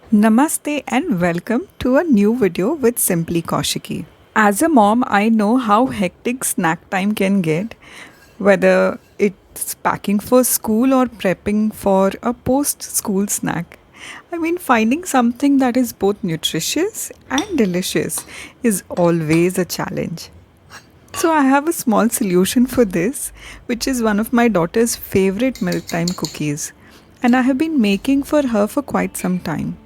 Namaste and welcome to a new video with Simply Kaushiki. As a mom, I know how hectic snack time can get, whether it's packing for school or prepping for a post school snack. I mean, finding something that is both nutritious and delicious is always a challenge. So, I have a small solution for this, which is one of my daughter's favorite mealtime cookies, and I have been making for her for quite some time.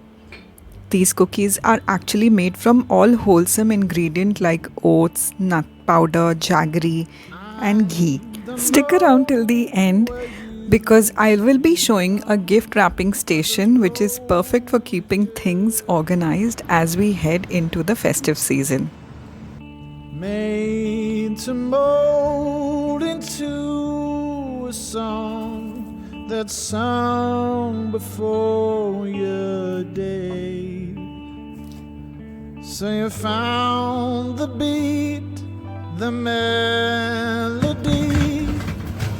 These cookies are actually made from all wholesome ingredients like oats, nut powder, jaggery, and ghee. Stick around till the end because I will be showing a gift wrapping station which is perfect for keeping things organized as we head into the festive season. Made to mold into a song that's sung before your day. So you found the beat, the melody,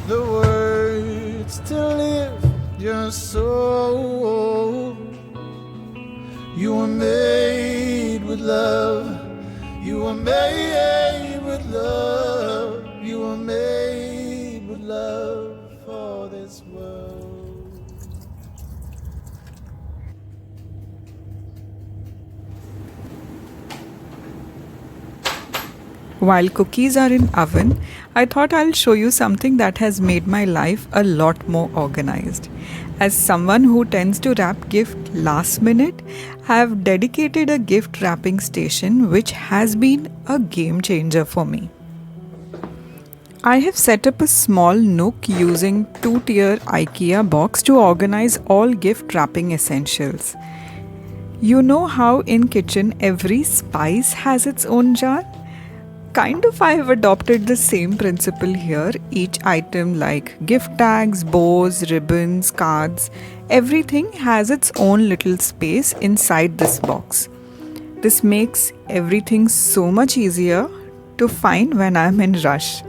the words to lift your soul. You were made with love. You were made with love. You were made with love for this world. While cookies are in oven, I thought I'll show you something that has made my life a lot more organized. As someone who tends to wrap gift last minute, I have dedicated a gift wrapping station which has been a game changer for me. I have set up a small nook using 2-tier IKEA box to organize all gift wrapping essentials. You know how in kitchen every spice has its own jar? Kind of, I have adopted the same principle here. Each item like gift tags, bows, ribbons, cards, everything has its own little space inside this box. This makes everything so much easier to find when I'm in rush.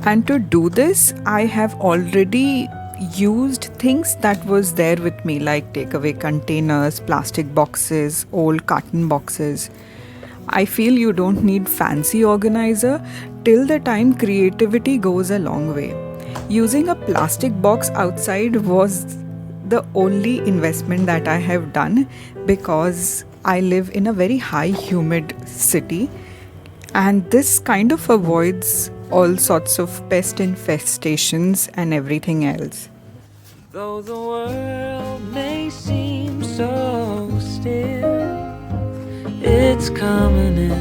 And to do this, I have already used things that was there with me like takeaway containers, plastic boxes, old carton boxes. I feel you don't need fancy organizer till the time creativity goes a long way. Using a plastic box outside was the only investment that I have done because I live in a very high humid city and this kind of avoids all sorts of pest infestations and everything else. Though the world may seem so still, it's coming in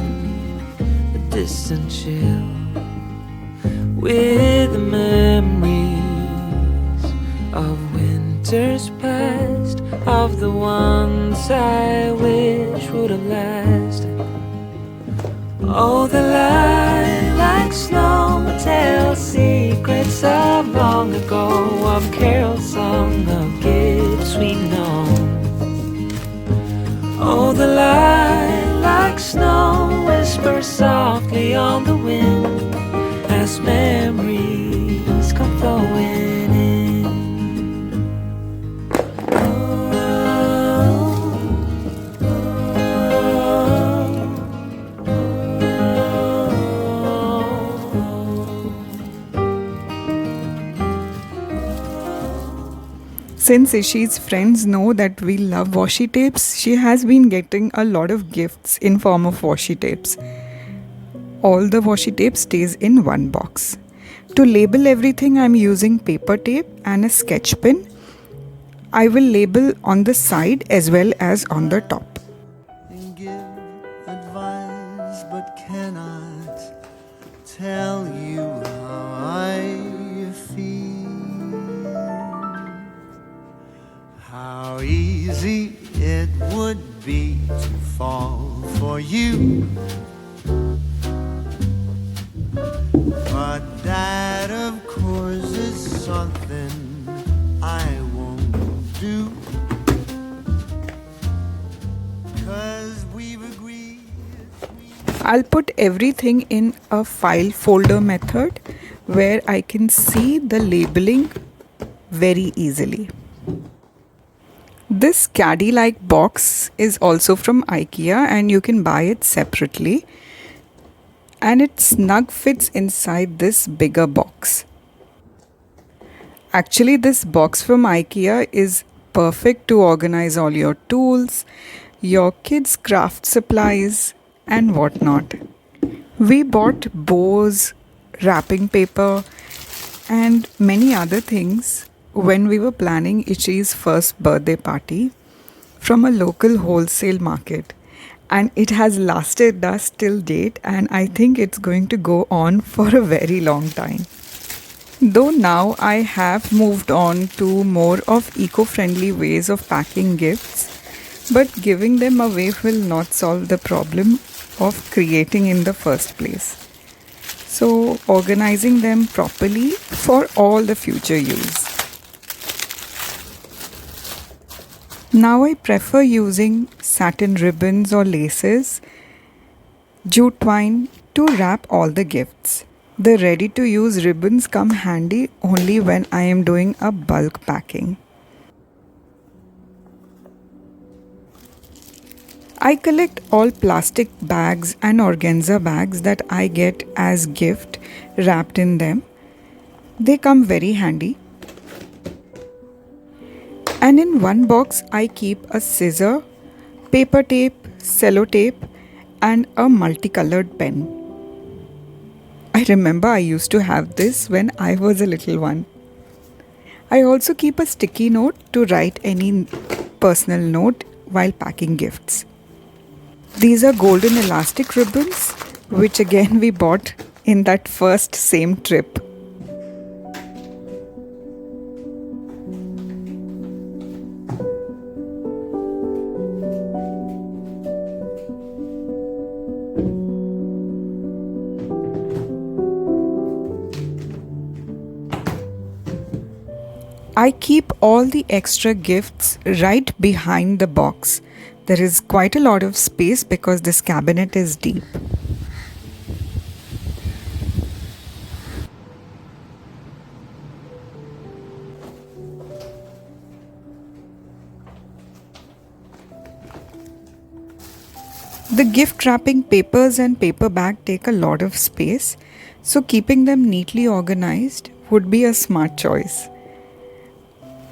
a distant chill with the memories of winters past, of the ones I wish would have lasted. Oh, the lilac snow tells secrets of long ago, of carol song, of gifts we know. Oh, the lilac snow whispers softly on the wind as memories come flowing in. Since Ishi's friends know that we love washi tapes, she has been getting a lot of gifts in form of washi tapes. All the washi tape stays in one box. To label everything, I'm using paper tape and a sketch pen. I will label on the side as well as on the top. And give advice, but cannot tell you how I feel. How easy it would be to fall for for you. But that, of course, is something I won't do. 'Cause we've agreed. I'll put everything in a file folder method where I can see the labeling very easily. This caddy-like box is also from IKEA and you can buy it separately. And it snug fits inside this bigger box. Actually, this box from IKEA is perfect to organize all your tools, your kids' craft supplies, and whatnot. We bought bows, wrapping paper, and many other things when we were planning Ichi's first birthday party from a local wholesale market. And it has lasted us till date, and I think it's going to go on for a very long time. Though now I have moved on to more of eco-friendly ways of packing gifts, but giving them away will not solve the problem of creating in the first place. So organizing them properly for all the future use. Now I prefer using satin ribbons or laces, jute twine to wrap all the gifts. The ready-to-use ribbons come handy only when I am doing a bulk packing. I collect all plastic bags and organza bags that I get as gift wrapped in them. They come very handy. And in one box I keep a scissor, paper tape, sellotape, and a multicolored pen. I remember I used to have this when I was a little one. I also keep a sticky note to write any personal note while packing gifts. These are golden elastic ribbons, which again we bought in that first same trip. I keep all the extra gifts right behind the box. There is quite a lot of space because this cabinet is deep. The gift wrapping papers and paper bag take a lot of space, so keeping them neatly organized would be a smart choice.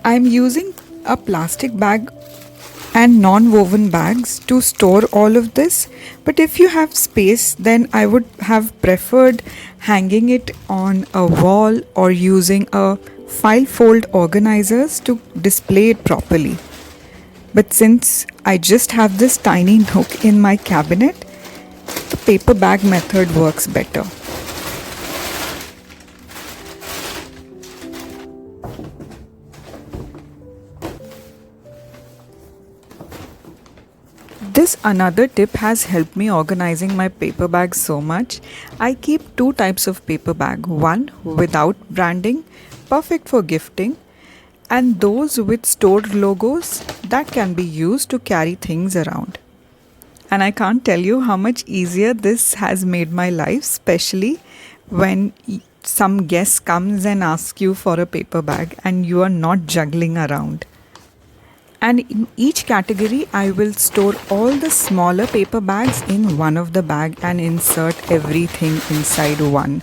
I'm using a plastic bag and non-woven bags to store all of this, but if you have space, then I would have preferred hanging it on a wall or using a file fold organizers to display it properly. But since I just have this tiny nook in my cabinet, the paper bag method works better. This another tip has helped me organizing my paper bags so much. I keep two types of paper bag. One without branding, perfect for gifting, and those with stored logos that can be used to carry things around. And I can't tell you how much easier this has made my life, especially when some guest comes and asks you for a paper bag and you are not juggling around. And in each category, I will store all the smaller paper bags in one of the bag and insert everything inside one.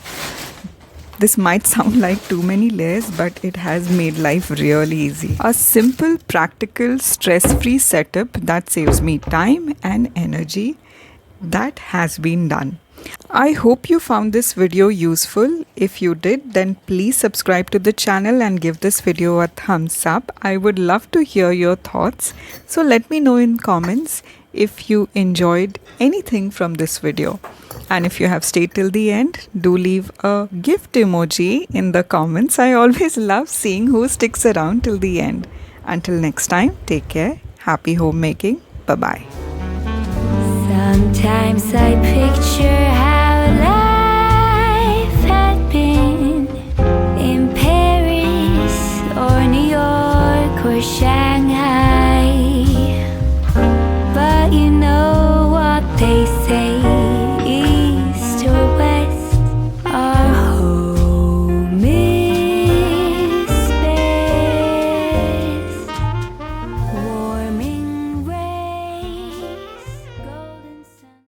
This might sound like too many layers, but it has made life really easy. A simple, practical, stress-free setup that saves me time and energy. That has been done. I hope you found this video useful. If you did, then please subscribe to the channel and give this video a thumbs up. I would love to hear your thoughts. So let me know in comments if you enjoyed anything from this video. And if you have stayed till the end, do leave a gift emoji in the comments. I always love seeing who sticks around till the end. Until next time, take care. Happy homemaking. Bye-bye. Sometimes I picture